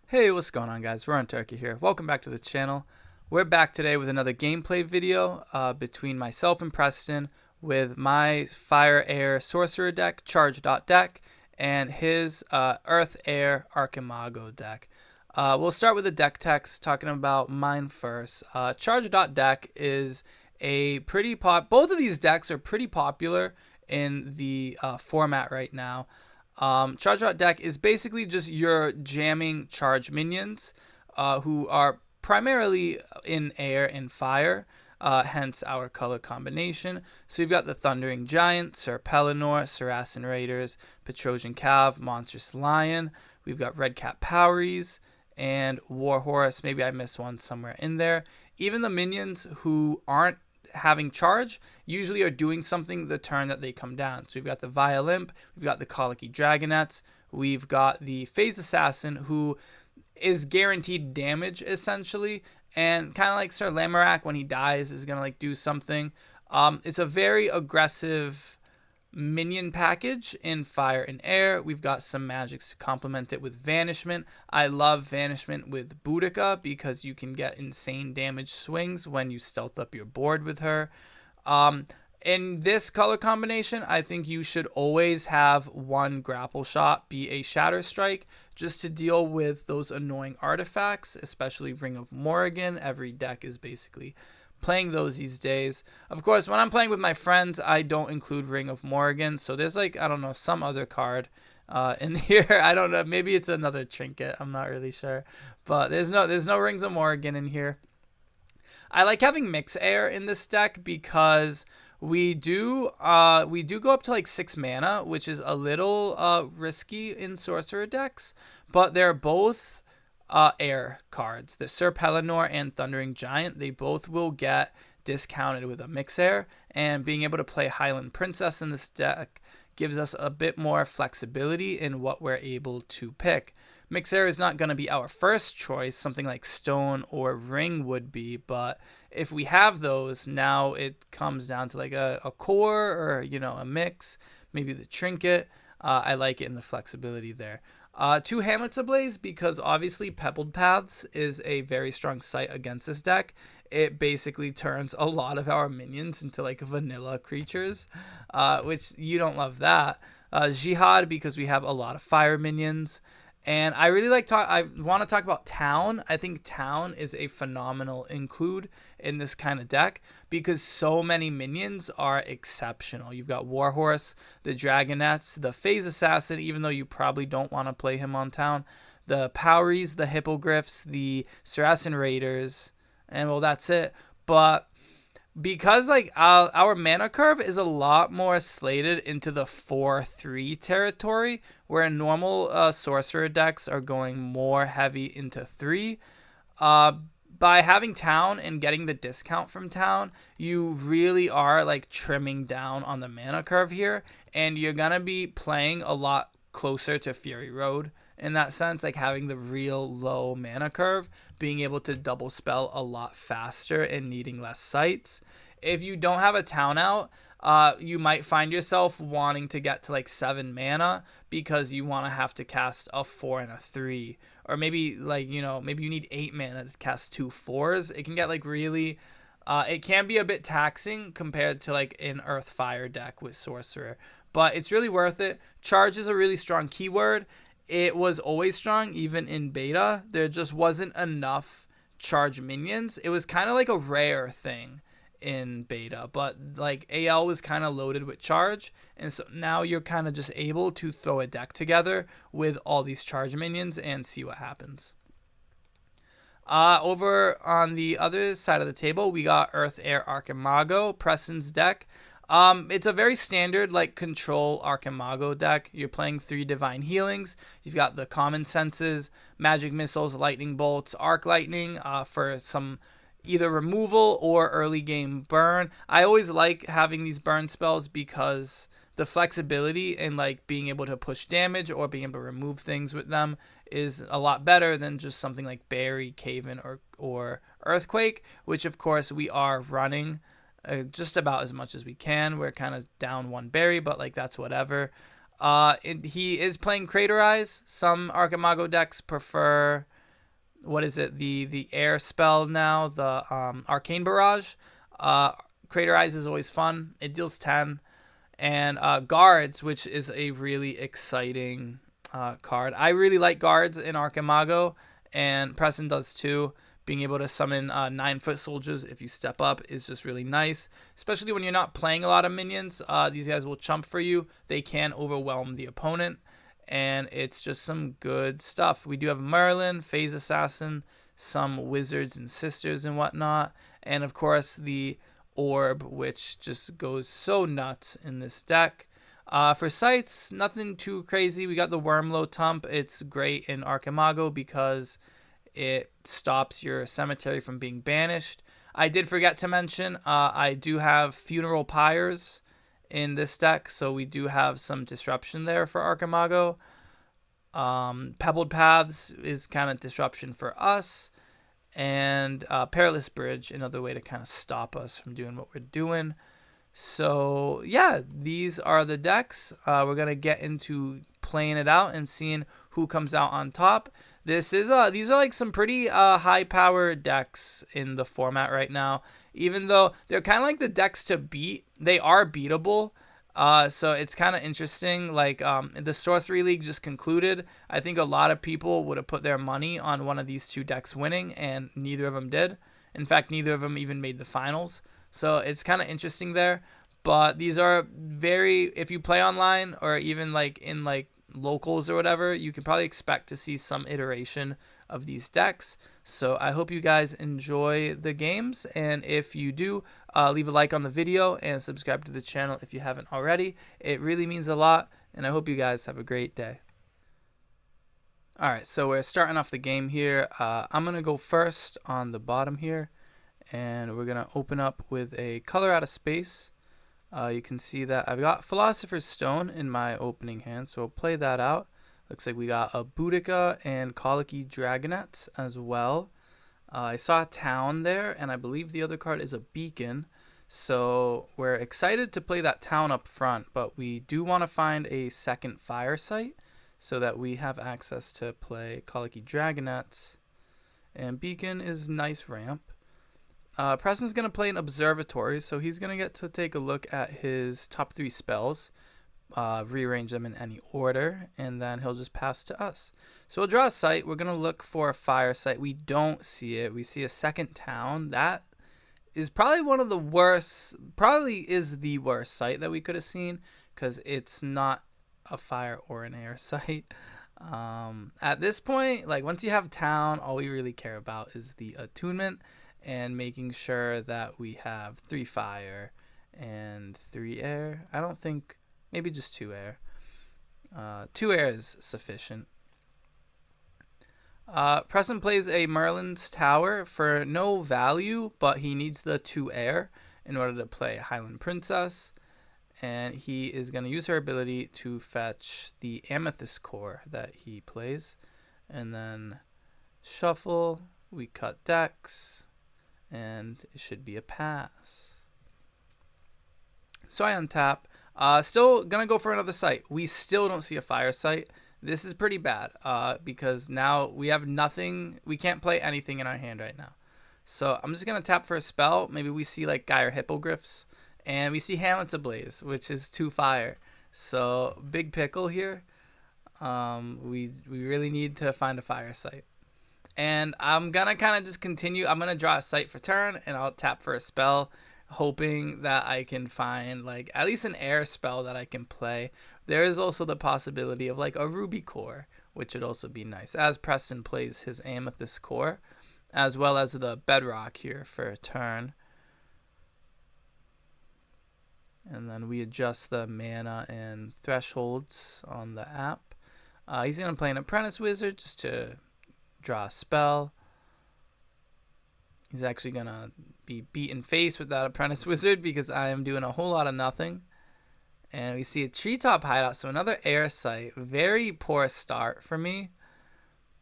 Hey, what's going on, guys? We're on Turkey here. Welcome back to the channel. We're back today with another gameplay video between myself and Preston with my Fire Air Sorcerer deck, Charge.deck, and his Earth Air Archimago deck. We'll start with the deck text, talking about mine first. Charge.deck is a pretty both of these decks are pretty popular in the format right now. Charge.deck is basically just your jamming charge minions who are primarily in air and fire, hence our color combination. So you've got the Thundering Giant, Sir Pellinor, Saracen Raiders, Petrosian Cav, Monstrous Lion. We've got Red Cap Poweries and War Horse. Maybe I missed one somewhere in there. Even the minions who aren't having charge usually are doing something the turn that they come down. So we've got the Violimp, we've got the Colicky Dragonettes, we've got the Phase Assassin, who is guaranteed damage essentially, and kind of like Sir Lamorak, when he dies, is gonna like do something. It's a very aggressive minion package in fire and air. We've got some magics to complement it with Vanishment. I love Vanishment with Boudica because you can get insane damage swings when you stealth up your board with her. In this color combination, I think you should always have one grapple shot be a Shatter Strike, just to deal with those annoying artifacts, especially Ring of Morrigan. Every deck is basically playing those these days. Of course, when I'm playing with my friends, I don't include Ring of Morrigan. So there's like, I don't know, some other card in here. I don't know. Maybe it's another trinket. I'm not really sure. But there's no Rings of Morrigan in here. I like having Mix Air in this deck because we do go up to like 6 mana, which is a little risky in Sorcerer decks. But they're both air cards. The Sir Pellinor and Thundering Giant, they both will get discounted with a Mix Air, and being able to play Highland Princess in this deck gives us a bit more flexibility in what we're able to pick. Mix Air is not going to be our first choice. Something like Stone or Ring would be, but if we have those, now it comes down to like a core or, you know, a mix, maybe the trinket. I like it in the flexibility there. 2 Hamlets Ablaze, because obviously Pebbled Paths is a very strong site against this deck. It basically turns a lot of our minions into like vanilla creatures, which you don't love that. Jihad, because we have a lot of fire minions. And I really I want to talk about Town. I think Town is a phenomenal include in this kind of deck because so many minions are exceptional. You've got Warhorse, the Dragonettes, the Phase Assassin, even though you probably don't want to play him on Town, the Poweries, the Hippogriffs, the Saracen Raiders, and well, that's it. But because like our mana curve is a lot more slated into the 4-3 territory, where normal sorcerer decks are going more heavy into 3. By having Town and getting the discount from Town, you really are like trimming down on the mana curve here, and you're gonna be playing a lot closer to Fury Road in that sense, like having the real low mana curve, being able to double spell a lot faster and needing less sites. If you don't have a Town out, you might find yourself wanting to get to like 7 mana because you want to have to cast a 4 and a 3, or maybe like, you know, maybe you need 8 mana to cast 2 4s. It can get like really it can be a bit taxing compared to like an Earth Fire deck with Sorcerer, but it's really worth it. Charge is a really strong keyword. It was always strong even in beta. There just wasn't enough charge minions. It was kind of like a rare thing in beta, but like AL was kind of loaded with charge, and so now you're kind of just able to throw a deck together with all these charge minions and see what happens. Over on the other side of the table, we got Earth Air Archimago, Preston's deck. It's a very standard like control Archimago deck. You're playing 3 Divine Healings. You've got the Common Senses, Magic Missiles, Lightning Bolts, Arc Lightning for some either removal or early game burn. I always like having these burn spells because the flexibility and like being able to push damage or being able to remove things with them is a lot better than just something like Bury, Cave-in, or Earthquake, which of course we are running just about as much as we can. We're kind of down 1 Bury, but like that's whatever. He is playing Craterize. Some Archimago decks prefer what is it? The air spell now, the Arcane Barrage. Crater Eyes is always fun. It deals 10. And Guards, which is a really exciting card. I really like Guards in Archimago, and Preston does too. Being able to summon 9-foot soldiers if you step up is just really nice, especially when you're not playing a lot of minions. These guys will chump for you. They can overwhelm the opponent, and it's just some good stuff. We do have Merlin, Phase Assassin, some Wizards and Sisters and whatnot, and of course the Orb, which just goes so nuts in this deck. For sites, nothing too crazy. We got the Wormlow Tump. It's great in Archimago because it stops your cemetery from being banished. I did forget to mention, I do have Funeral Pyres in this deck, so we do have some disruption there for Archimago. Pebbled Paths is kind of disruption for us. And Perilous Bridge, another way to kind of stop us from doing what we're doing. So yeah, these are the decks. We're gonna get into playing it out and seeing who comes out on top. These are like some pretty high power decks in the format right now. Even though they're kind of like the decks to beat, they are beatable. So it's kind of interesting. Like the Sorcery League just concluded. I think a lot of people would have put their money on one of these two decks winning, and neither of them did. In fact, neither of them even made the finals. So it's kind of interesting there. But these are very, if you play online or even like in like locals or whatever, you can probably expect to see some iteration of these decks. So I hope you guys enjoy the games, and if you do, leave a like on the video and subscribe to the channel if you haven't already. It really means a lot, and I hope you guys have a great day. Alright, so we're starting off the game here. I'm going to go first on the bottom here, and we're going to open up with a color out of space. You can see that I've got Philosopher's Stone in my opening hand, so we'll play that out. Looks like we got a Boudica and Colicky Dragonet as well. I saw a town there, and I believe the other card is a beacon. So we're excited to play that town up front, but we do want to find a second fire site so that we have access to play Colicky Dragonets. And beacon is nice ramp. Preston's going to play an observatory, so he's going to get to take a look at his top 3 spells, rearrange them in any order, and then he'll just pass to us. So we'll draw a site. We're going to look for a fire site. We don't see it. We see a second town. That is probably one of the worst, probably is the worst site that we could have seen, because it's not a fire or an air site. At this point, like once you have town, all we really care about is the attunement and making sure that we have 3 fire and 3 air. I don't think, maybe just 2 air. 2 air is sufficient. Preston plays a Merlin's Tower for no value, but he needs the 2 air in order to play Highland Princess. And he is going to use her ability to fetch the Amethyst Core that he plays. And then shuffle, we cut decks, and it should be a pass. So I untap. Still going to go for another site. We still don't see a fire site. This is pretty bad because now we have nothing. We can't play anything in our hand right now. So I'm just going to tap for a spell. Maybe we see like Gyre Hippogriffs. And we see Hamlet's Ablaze, which is 2 fire. So big pickle here. We really need to find a fire site. And I'm going to kind of just continue. I'm going to draw a site for turn, and I'll tap for a spell, hoping that I can find like at least an air spell that I can play. There is also the possibility of like a Ruby Core, which would also be nice, as Preston plays his Amethyst Core, as well as the Bedrock here for a turn. And then we adjust the mana and thresholds on the app. He's going to play an Apprentice Wizard just to draw a spell. He's actually going to be beaten face with that Apprentice Wizard because I am doing a whole lot of nothing. And we see a Treetop Hideout, so another air site. Very poor start for me,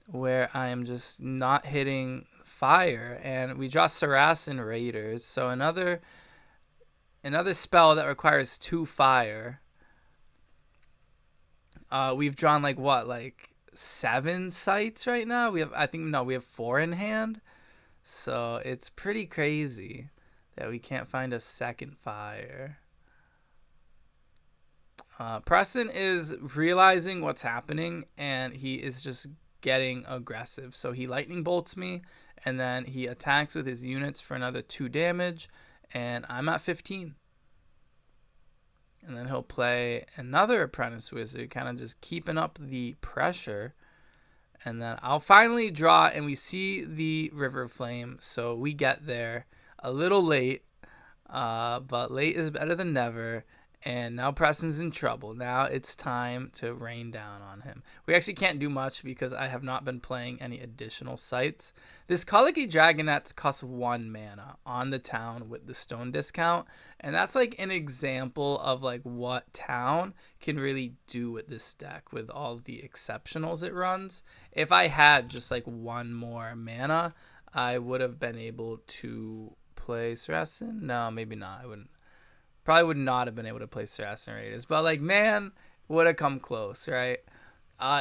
where I am just not hitting fire. And we draw Saracen Raiders, so another spell that requires 2 fire. We've drawn like what, like 7 sites right now. We have 4 in hand. So it's pretty crazy that we can't find a second fire. Preston is realizing what's happening, and he is just getting aggressive. So he lightning bolts me, and then he attacks with his units for another 2 damage, and I'm at 15. And then he'll play another Apprentice Wizard, kind of just keeping up the pressure. And then I'll finally draw, and we see the River Flame. So we get there a little late, but late is better than never. And now Preston's in trouble. Now it's time to rain down on him. We actually can't do much because I have not been playing any additional sites. This Kaliki Dragonets costs 1 mana on the town with the stone discount. And that's like an example of like what town can really do with this deck with all the exceptionals it runs. If I had just like 1 more mana, I would have been able to play Sorcerer. No, maybe not. I wouldn't. Probably would not have been able to play Sorcerer and Raiders, but like, man, would have come close, right?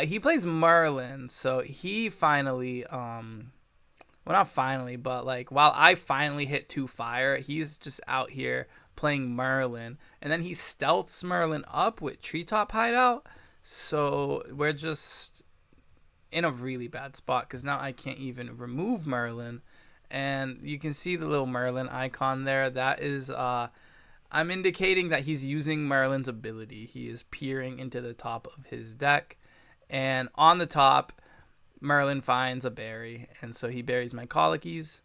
He plays Merlin, so he finally, well, not finally, but like, while I finally hit 2 fire, he's just out here playing Merlin, and then he stealths Merlin up with Treetop Hideout, so we're just in a really bad spot, because now I can't even remove Merlin, and you can see the little Merlin icon there. That is, I'm indicating that he's using Merlin's ability. He is peering into the top of his deck. And on the top, Merlin finds a berry. And so he buries my Kalikis.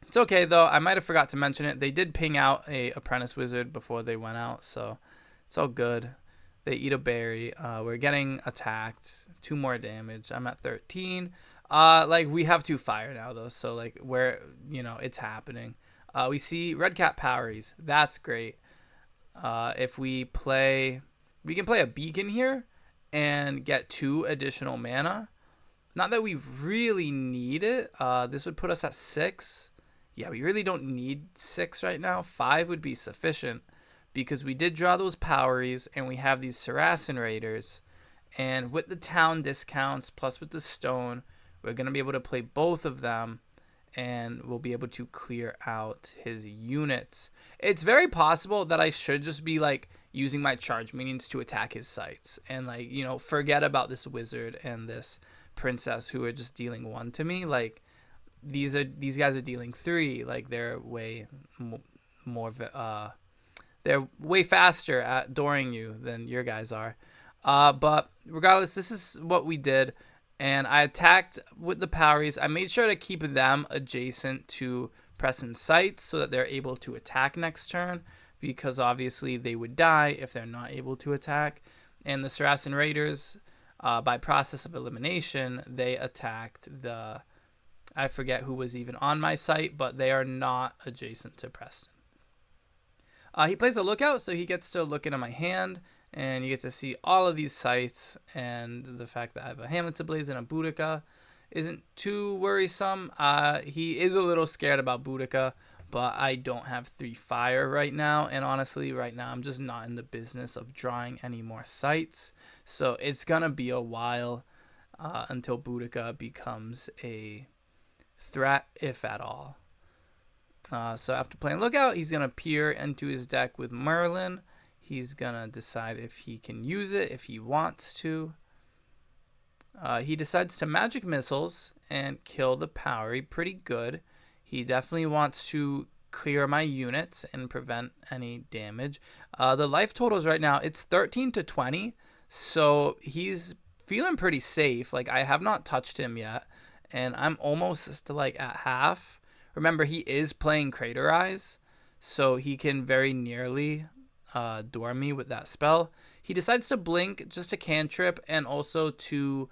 It's okay, though. I might have forgot to mention it. They did ping out a Apprentice Wizard before they went out. So it's all good. They eat a berry. We're getting attacked. 2 more damage. I'm at 13. Like, we have 2 fire now, though. So, like, it's happening. We see Red Cat Poweries. That's great. If we can play a Beacon here and get 2 additional mana. Not that we really need it. This would put us at 6. Yeah, we really don't need 6 right now. 5 would be sufficient because we did draw those Poweries and we have these Sorcerer Raiders. And with the town discounts plus with the stone, we're going to be able to play both of them. And we'll be able to clear out his units. It's very possible that I should just be like using my charge minions to attack his sites and like, forget about this wizard and this princess who are just dealing 1 to me. Like these guys are dealing 3. Like they're way more they're way faster at dooring you than your guys are. But regardless, this is what we did. And I attacked with the Poweries. I made sure to keep them adjacent to Preston's sites so that they're able to attack next turn, because obviously they would die if they're not able to attack. And the Sorcerer Raiders, by process of elimination, they attacked I forget who was even on my site, but they are not adjacent to Preston. He plays a Lookout, so he gets to look into my hand. And you get to see all of these sites, and the fact that I have a Hamlet's Ablaze and a Boudica isn't too worrisome. He is a little scared about Boudica, but I don't have 3 fire right now, and honestly, right now, I'm just not in the business of drawing any more sites, so it's gonna be a while until Boudica becomes a threat, if at all. So after playing Lookout, he's gonna peer into his deck with Merlin. He's going to decide if he can use it, if he wants to. He decides to Magic Missiles and kill the Powery. Pretty good. He definitely wants to clear my units and prevent any damage. The life totals right now, it's 13 to 20. So he's feeling pretty safe. Like, I have not touched him yet. And I'm almost like at half. Remember, he is playing Craterize. So he can very nearly door me with that spell. He decides to blink just a cantrip and also to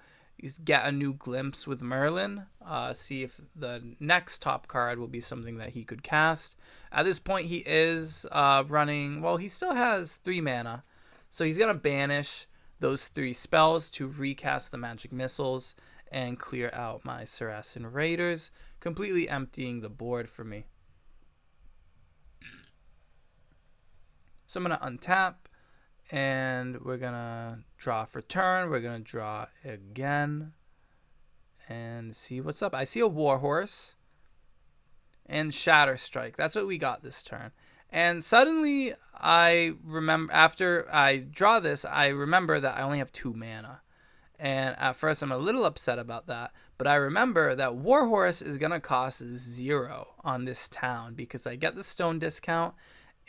get a new glimpse with Merlin. See if the next top card will be something that he could cast. At this point, he is running. Well, he still has 3 mana, so he's gonna banish those 3 spells to recast the Magic Missiles and clear out my Sorcerer Raiders, completely emptying the board for me. So I'm going to untap, And we're going to draw for turn. We're going to draw again and see what's up. I see a Warhorse and Shatter Strike. That's what we got this turn. And suddenly I remember, after I draw this, I remember that I only have 2 mana. And at first I'm a little upset about that, but I remember that Warhorse is going to cost 0 on this town because I get the stone discount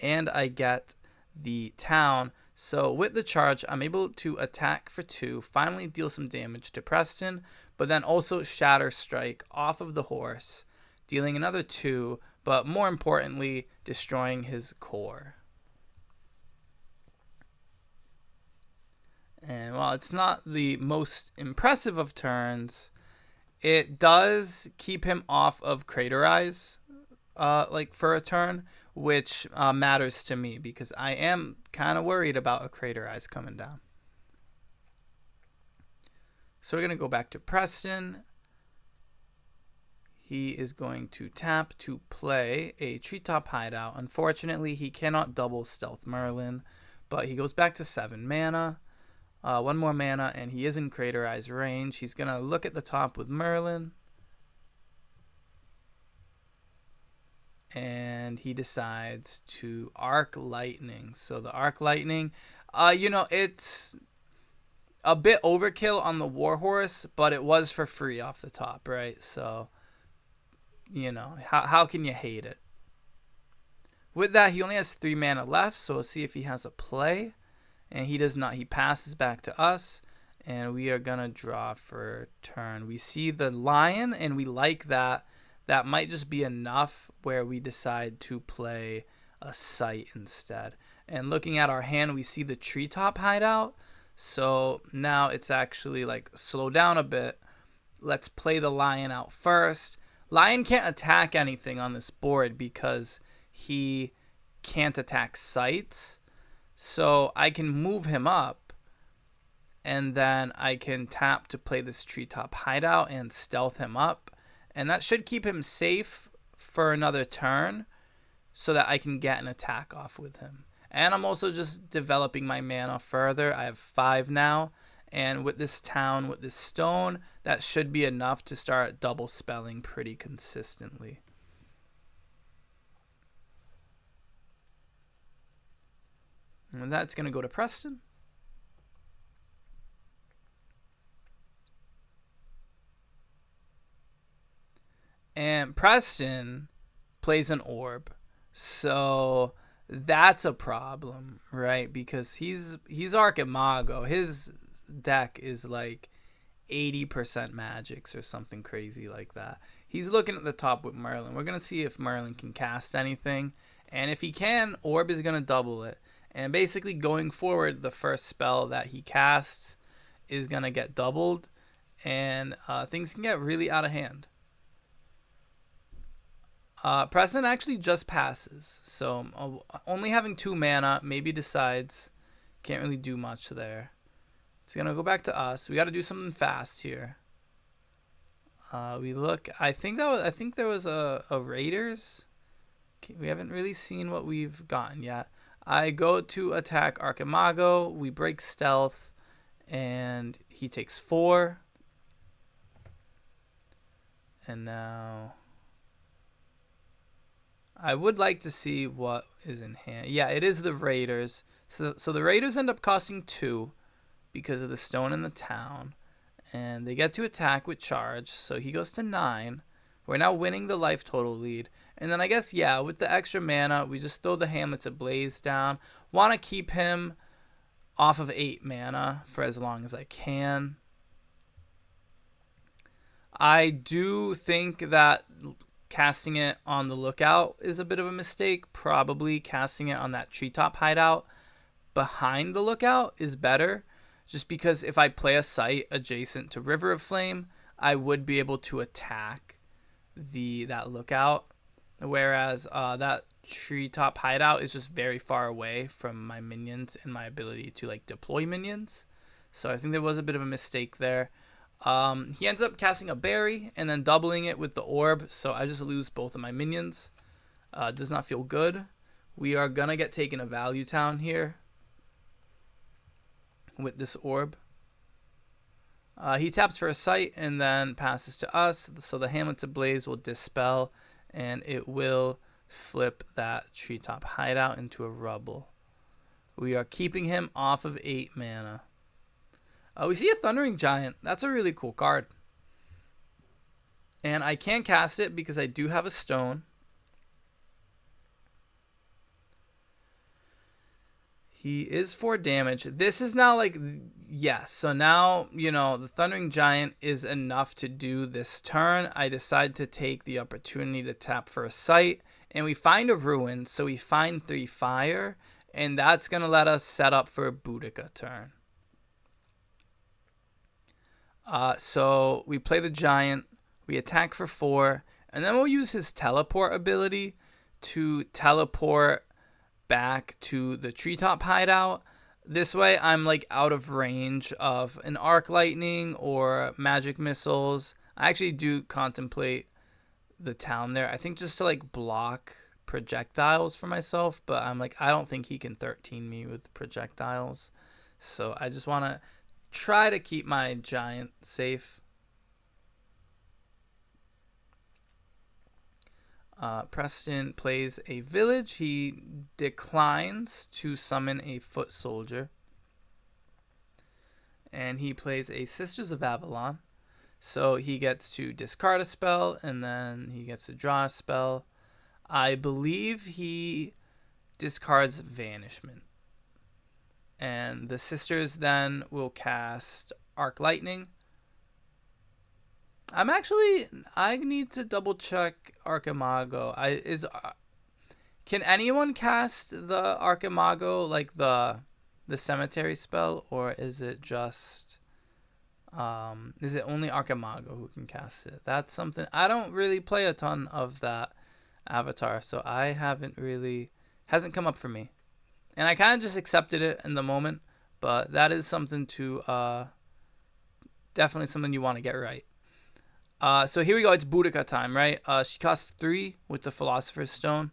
and I get the town. So with the charge, I'm able to attack for 2, finally deal some damage to Preston, but then also Shatter Strike off of the horse, dealing another 2, but more importantly, destroying his core. And while it's not the most impressive of turns, it does keep him off of Craterize like for a turn, which matters to me because I am kind of worried about a Craterize coming down. So we're going to go back to Preston. He is going to tap to play a Treetop Hideout. Unfortunately, he cannot double Stealth Merlin, but he goes back to 7 mana. 1 more mana, and he is in Craterize range. He's going to look at the top with Merlin. And he decides to Arc Lightning. So the Arc Lightning, you know, it's a bit overkill on the Warhorse, but it was for free off the top, right? So, you know, how can you hate it? With that, he only has 3 mana left, so we'll see if he has a play. And he does not. He passes back to us, and we are going to draw for turn. We see the lion, and we like that. That might just be enough where we decide to play a sight instead. And looking at our hand, we see the Treetop Hideout. So now it's actually like slow down a bit. Let's play the lion out first. Lion can't attack anything on this board because he can't attack sights. So I can move him up, and then I can tap to play this Treetop Hideout and stealth him up. And that should keep him safe for another turn so that I can get an attack off with him. And I'm also just developing my mana further. I have 5 now. And with this town, with this stone, that should be enough to start double spelling pretty consistently. And that's going to go to Preston. And Preston plays an orb. So that's a problem, right? Because he's Archimago. His deck is like 80% magics or something crazy like that. He's looking at the top with Merlin. We're going to see if Merlin can cast anything. And if he can, orb is going to double it. And basically going forward, the first spell that he casts is going to get doubled. And things can get really out of hand. Preston actually just passes. So only having 2 mana, maybe decides. Can't really do much there. It's going to go back to us. We got to do something fast here. We look. I think there was a Raiders. We haven't really seen what we've gotten yet. I go to attack Archimago. We break stealth, and he takes 4. And now I would like to see what is in hand. Yeah, it is the Raiders. So the Raiders end up costing 2 because of the stone in the town. And they get to attack with charge. So he goes to 9. We're now winning the life total lead. And then I guess, yeah, with the extra mana, we just throw the Hamlets Ablaze down. Want to keep him off of 8 mana for as long as I can. I do think that casting it on the Lookout is a bit of a mistake. Probably casting it on that Treetop Hideout behind the Lookout is better. Just because if I play a site adjacent to River of Flame, I would be able to attack that Lookout. Whereas that Treetop Hideout is just very far away from my minions and my ability to like deploy minions. So I think there was a bit of a mistake there. He ends up casting a berry and then doubling it with the orb. So I just lose both of my minions. Does not feel good. We are going to get taken a value town here. with this orb. He taps for a sight and then passes to us. So the Hamlet's Ablaze will dispel, and it will flip that treetop hideout into a rubble. We are keeping him off of 8 mana. We see a Thundering Giant. That's a really cool card. And I can cast it because I do have a stone. He is 4 damage. This is now like, yes. So now, you know, the Thundering Giant is enough to do this turn. I decide to take the opportunity to tap for a sight. And we find a ruin. So we find 3 fire. And that's going to let us set up for a Boudica turn. So we play the Giant. We attack for 4. And then we'll use his teleport ability to teleport back to the treetop hideout. This way I'm like out of range of an arc lightning or magic missiles. I actually do contemplate the town there, I think, just to like block projectiles for myself, but I'm like, I don't think he can 13 me with projectiles, so I just want to try to keep my giant safe. Preston plays a village. He declines to summon a foot soldier. And he plays a Sisters of Avalon. So he gets to discard a spell, and then he gets to draw a spell. I believe he discards Vanishment. And the Sisters then will cast Arc Lightning. I need to double check Archimago. Can anyone cast the Archimago, like the cemetery spell, or is it just is it only Archimago who can cast it? That's something I don't really play a ton of that avatar, so I hasn't come up for me. And I kind of just accepted it in the moment, but that is something to definitely something you want to get right. So here we go. It's Boudica time, right? She costs 3 with the Philosopher's Stone.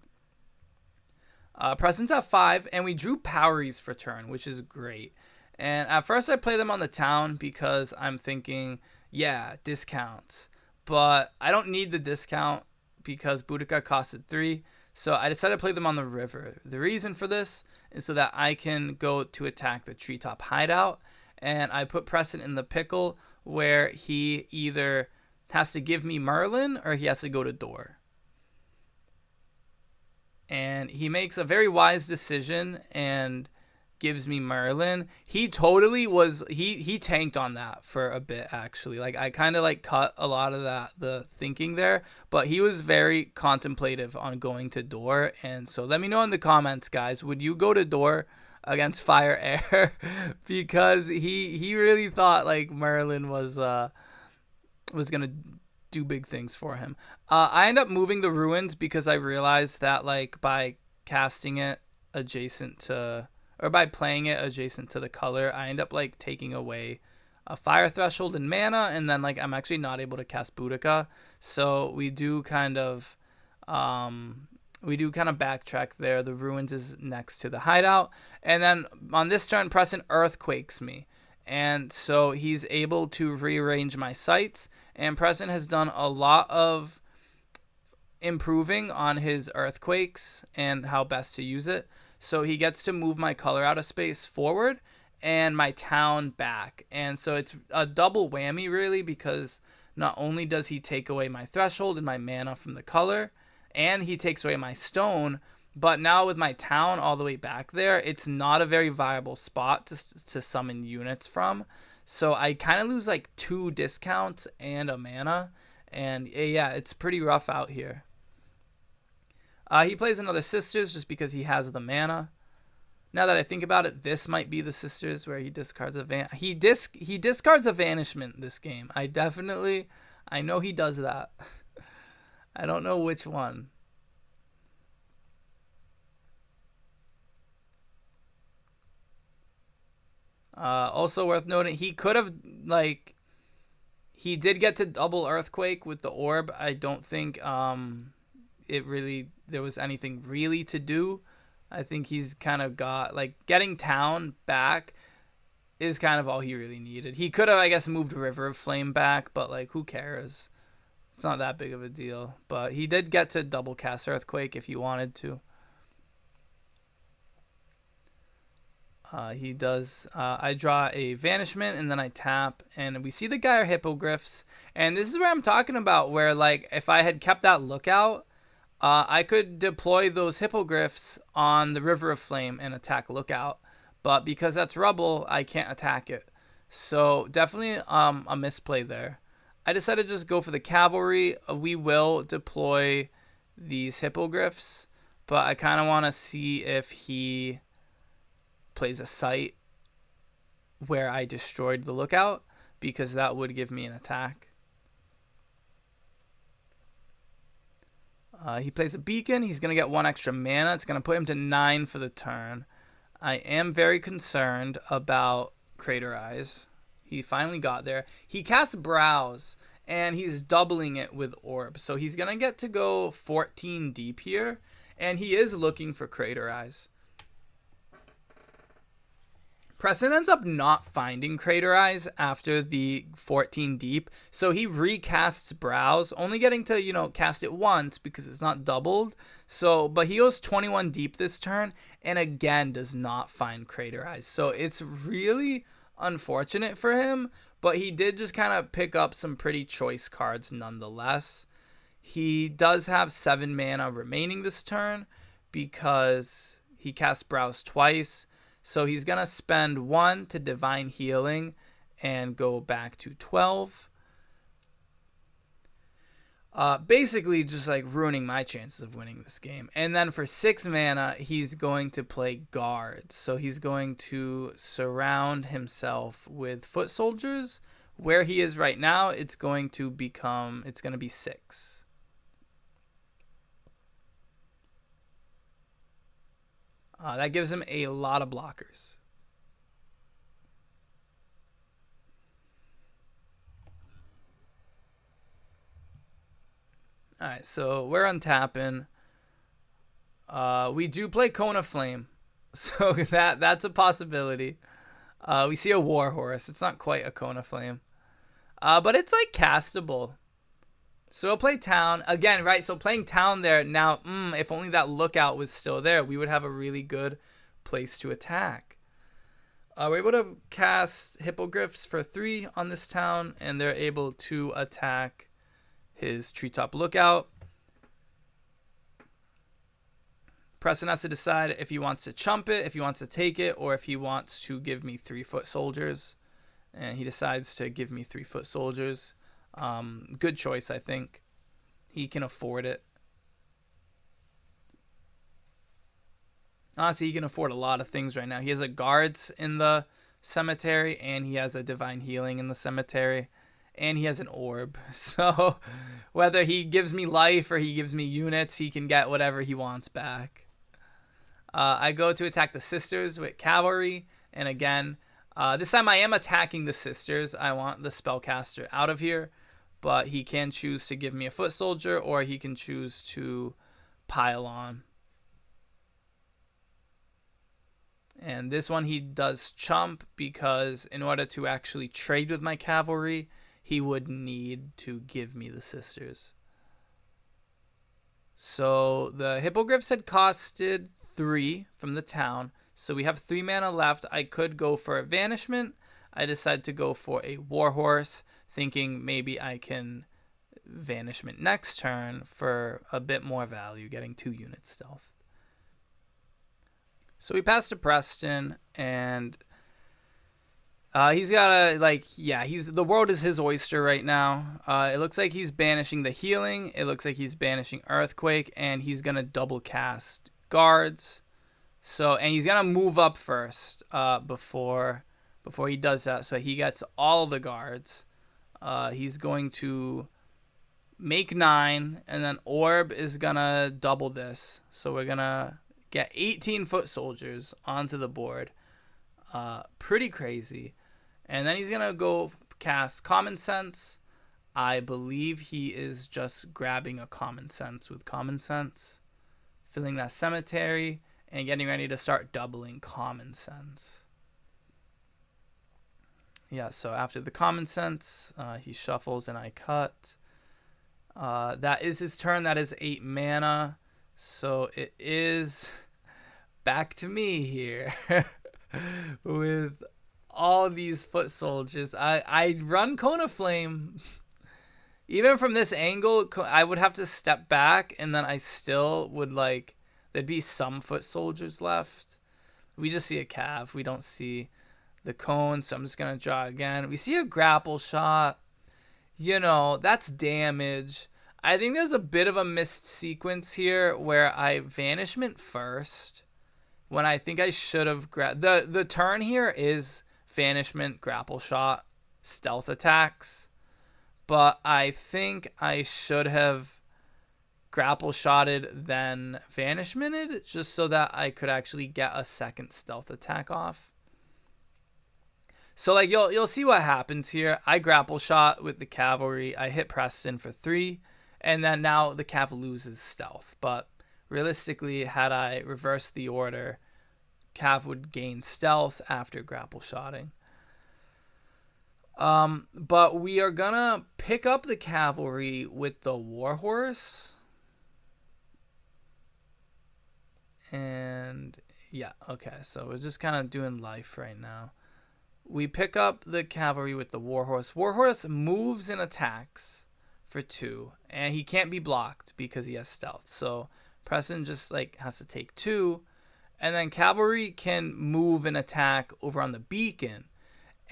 Preston's at 5, and we drew Poweries for turn, which is great. And at first I play them on the town because I'm thinking, yeah, discounts. But I don't need the discount because Boudica costed 3. So I decided to play them on the river. The reason for this is so that I can go to attack the treetop hideout. And I put Preston in the pickle where he either has to give me Merlin or he has to go to door. And he makes a very wise decision and gives me Merlin. He totally was, he tanked on that for a bit, actually. Like, I kind of like cut a lot of the thinking there, but he was very contemplative on going to door. And so let me know in the comments, guys, would you go to door against fire air? Because he really thought like Merlin was gonna do big things for him. I end up moving the ruins because I realized that like by casting it adjacent to, or by playing it adjacent to the color, I end up like taking away a fire threshold and mana, and then like I'm actually not able to cast Boudica. So we do kind of backtrack there. The ruins is next to the hideout, and then on this turn Preston earthquakes me. And so he's able to rearrange my sites. And Preston has done a lot of improving on his earthquakes and how best to use it. So he gets to move my color out of space forward and my town back. And so it's a double whammy, really, because not only does he take away my threshold and my mana from the color, and he takes away my stone, but now with my town all the way back there, it's not a very viable spot to summon units from. So I kind of lose like 2 discounts and a mana. And yeah, it's pretty rough out here. He plays another Sisters just because he has the mana. Now that I think about it, this might be the Sisters where he discards a he discards a Vanishment this game. I know he does that. I don't know which one. Also worth noting, he could have, like, he did get to double Earthquake with the orb. I don't think there was anything really to do. I think he's kind of got, like, getting town back is kind of all he really needed. He could have, I guess, moved River of Flame back, but like, who cares? It's not that big of a deal. But he did get to double cast Earthquake if he wanted to. He does. I draw a Vanishment and then I tap, and we see the Gyre Hippogriffs. And this is where I'm talking about, where like if I had kept that Lookout, I could deploy those Hippogriffs on the River of Flame and attack Lookout. But because that's rubble, I can't attack it. So definitely a misplay there. I decided to just go for the Cavalry. We will deploy these Hippogriffs, but I kind of want to see if he plays a site where I destroyed the Lookout, because that would give me an attack. He plays a Beacon. He's going to get 1 extra mana. It's going to put him to 9 for the turn. I am very concerned about Crater Eyes. He finally got there. He casts Browse, and he's doubling it with Orb. So he's going to get to go 14 deep here, and he is looking for Crater Eyes. Preston ends up not finding Crater Eyes after the 14 deep, so he recasts Browse, only getting to, you know, cast it once because it's not doubled. So, but he goes 21 deep this turn, and again does not find Crater Eyes. So it's really unfortunate for him, but he did just kind of pick up some pretty choice cards nonetheless. He does have 7 mana remaining this turn because he cast Browse twice. So he's going to spend 1 to Divine Healing and go back to 12. Basically just like ruining my chances of winning this game. And then for 6 mana, he's going to play Guards. So he's going to surround himself with Foot Soldiers. Where he is right now, it's going to be 6. That gives him a lot of blockers. Alright, so we're untapping. We do play Cone of Flame, so that's a possibility. We see a Warhorse. It's not quite a Cone of Flame, but it's like castable. So we'll play Town again, right? So playing Town there now. If only that Lookout was still there, we would have a really good place to attack. We're able to cast Hippogriffs for 3 on this Town, and they're able to attack his Treetop Lookout. Preston has to decide if he wants to chump it, if he wants to take it, or if he wants to give me 3 Foot Soldiers. And he decides to give me 3 Foot Soldiers. Good choice, I think. He can afford it. Honestly, he can afford a lot of things right now. He has a Guards in the cemetery, and he has a Divine Healing in the cemetery, and he has an Orb. So whether he gives me life or he gives me units, he can get whatever he wants back. I go to attack the Sisters with Cavalry, and again, this time I am attacking the Sisters. I want the Spellcaster out of here, but he can choose to give me a Foot Soldier, or he can choose to pile on. And this one he does chump, because in order to actually trade with my Cavalry, he would need to give me the Sisters. So the Hippogriffs had costed 3 from the Town. So we have 3 mana left. I could go for a Vanishment. I decided to go for a Warhorse, thinking maybe I can Vanishment next turn for a bit more value, getting 2 units stealth. So we pass to Preston, and he's got the world is his oyster right now. It looks like he's banishing the Healing. It looks like he's banishing Earthquake, and he's going to double cast Guards. So, and he's going to move up first before he does that. So he gets all the Guards. He's going to make 9, and then Orb is going to double this. So we're going to get 18 Foot Soldiers onto the board. Pretty crazy. And then he's going to go cast Common Sense. I believe he is just grabbing a Common Sense with Common Sense, filling that cemetery, and getting ready to start doubling Common Sense. yeah, so after the common sense, he shuffles and I cut. That is his turn. That is 8 mana. So it is back to me here with all these foot soldiers. I run Cone of Flame. Even from this angle, I would have to step back, and then I still would, like, there'd be some foot soldiers left. We just see a cav. We don't see the cone, so I'm just going to draw again. We see a grapple shot. You know, that's damage. I think there's a bit of a missed sequence here where I Vanishment first, when I think I should have grabbed. The turn here is Vanishment, grapple shot, stealth attacks. But I think I should have grapple shotted, then Vanishmented, just so that I could actually get a second stealth attack off. So like you'll see what happens here. I grapple shot with the cavalry. I hit Preston for 3, and then now the cav loses stealth. But realistically, had I reversed the order, cav would gain stealth after grapple shotting. But we are gonna pick up the cavalry with the warhorse. And yeah, okay, so we're just kind of doing life right now. We pick up the cavalry with the warhorse. Warhorse moves and attacks for 2, and he can't be blocked because he has stealth. So Preston just like has to take 2, and then cavalry can move and attack over on the beacon.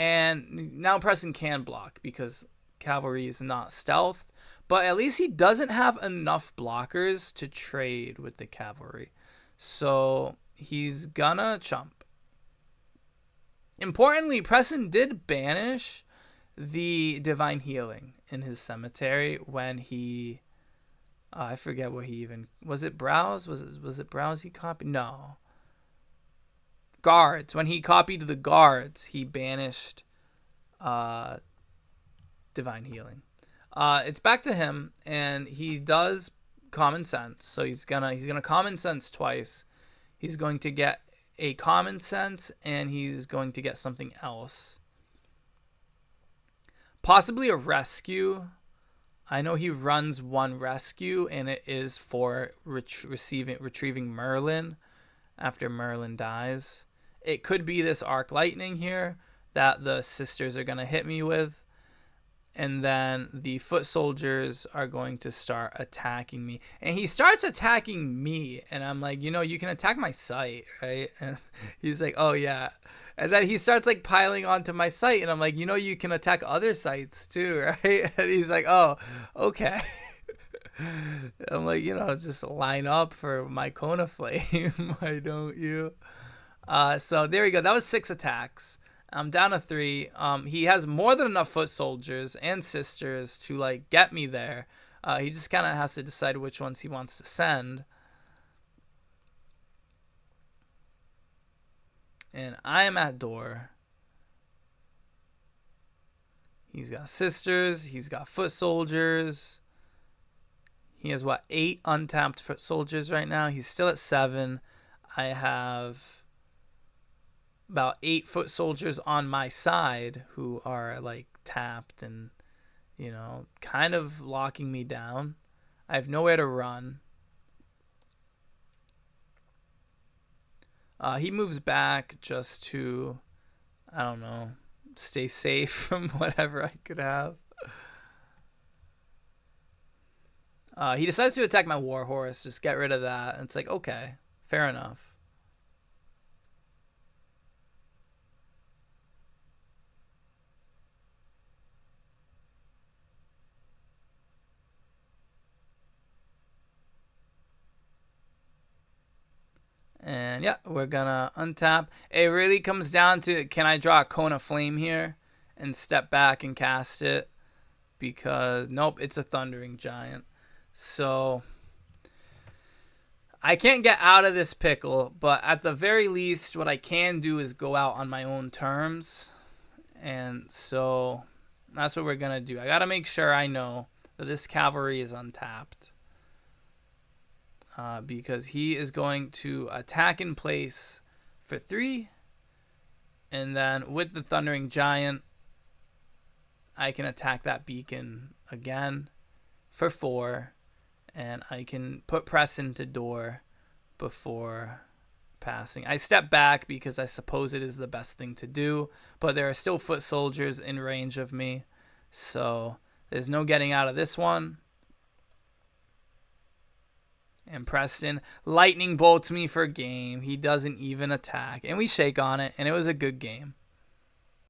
And now Preston can block because cavalry is not stealthed, but at least he doesn't have enough blockers to trade with the cavalry. So he's gonna chump. Importantly, Preston did banish the divine healing in his cemetery when he I forget what he even was. It browse? Was it browse he copied? No. Guards. When he copied the guards, he banished divine healing. It's back to him, and he does common sense. So he's gonna common sense twice. He's going to get a common sense, and he's going to get something else. Possibly a rescue. I know he runs 1 rescue, and it is for retrieving Merlin after Merlin dies. It could be this arc lightning here that the sisters are going to hit me with. And then the foot soldiers are going to start attacking me. And he starts attacking me. And I'm like, you know, you can attack my site, right? And he's like, oh, yeah. And then he starts like piling onto my site. And I'm like, you know, you can attack other sites too, right? And he's like, oh, okay. I'm like, you know, just line up for my Cone of Flame. Why don't you? So there we go. That was 6 attacks. I'm down to 3. He has more than enough foot soldiers and sisters to like get me there. He just kind of has to decide which ones he wants to send. And I am at door. He's got sisters. He's got foot soldiers. He has what, 8 untapped foot soldiers right now. He's still at 7. I have about 8 foot soldiers on my side who are like tapped and, you know, kind of locking me down. I have nowhere to run. He moves back just to, I don't know, stay safe from whatever I could have. He decides to attack my warhorse. Just get rid of that. And it's like, okay, fair enough. And yeah, we're gonna untap. It really comes down to, can I draw a Cone of Flame here and step back and cast it? Because nope, it's a Thundering Giant. So I can't get out of this pickle, but at the very least, what I can do is go out on my own terms. And so that's what we're gonna do. I gotta make sure I know that this cavalry is untapped. Because he is going to attack in place for 3. And then with the Thundering Giant, I can attack that beacon again for 4, and I can put Preston to door before passing. I step back because I suppose it is the best thing to do, but there are still foot soldiers in range of me, so there's no getting out of this one. And Preston lightning bolts me for game. He doesn't even attack, and we shake on it, and it was a good game.